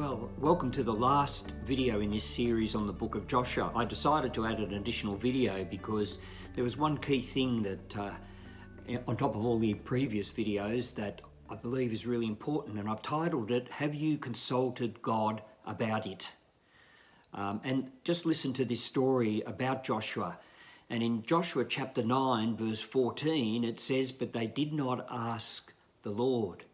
Well, welcome to the last video in this series on the book of Joshua. I decided to add an additional video because there was one key thing that, on top of all the previous videos, that I believe is really important, and I've titled it, Have You Consulted God About It? And just listen to this story about Joshua. And in Joshua chapter 9, verse 14, it says, "But they did not ask the Lord."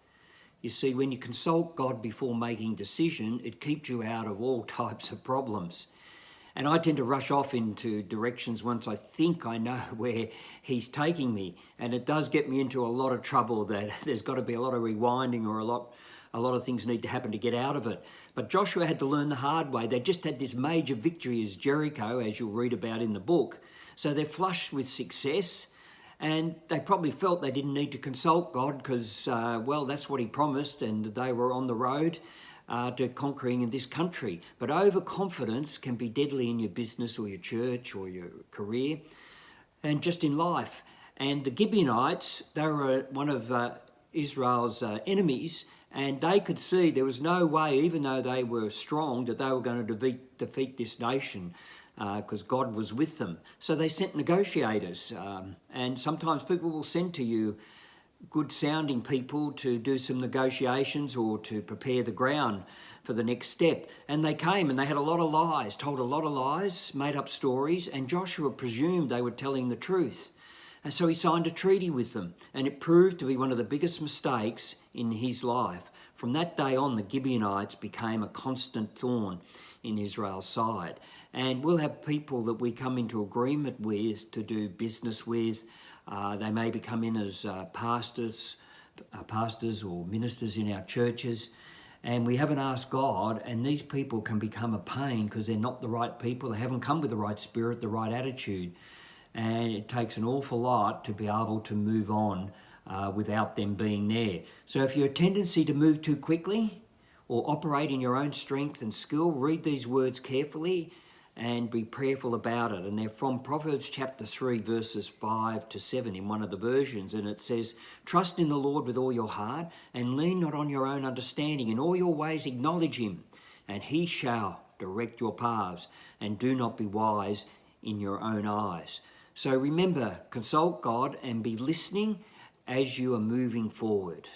You see, when you consult God before making decision, it keeps you out of all types of problems. And I tend to rush off into directions once I think I know where he's taking me. And it does get me into a lot of trouble that there's got to be a lot of rewinding or a lot of things need to happen to get out of it. But Joshua had to learn the hard way. They just had this major victory as Jericho, as you'll read about in the book. So they're flushed with success. And they probably felt they didn't need to consult God because, well, that's what he promised, and they were on the road to conquering in this country. But overconfidence can be deadly in your business or your church or your career and just in life. And the Gibeonites, they were one of Israel's enemies, and they could see there was no way, even though they were strong, that they were going to defeat this nation. Because God was with them. So they sent negotiators. And sometimes people will send to you good sounding people to do some negotiations or to prepare the ground for the next step. And they came and they had a lot of lies, told a lot of lies, made up stories, and Joshua presumed they were telling the truth. And so he signed a treaty with them, and it proved to be one of the biggest mistakes in his life. From that day on, the Gibeonites became a constant thorn in Israel's side. And we'll have people that we come into agreement with to do business with. They maybe come in as pastors or ministers in our churches. And we haven't asked God, and these people can become a pain because they're not the right people. They haven't come with the right spirit, the right attitude. And it takes an awful lot to be able to move on without them being there. So if you're a tendency to move too quickly or operate in your own strength and skill, read these words carefully and be prayerful about it. And they're from Proverbs chapter 3, verses 5 to 7 in one of the versions. And it says, "Trust in the Lord with all your heart and lean not on your own understanding. In all your ways acknowledge him, and he shall direct your paths. And do not be wise in your own eyes." So remember, consult God and be listening as you are moving forward.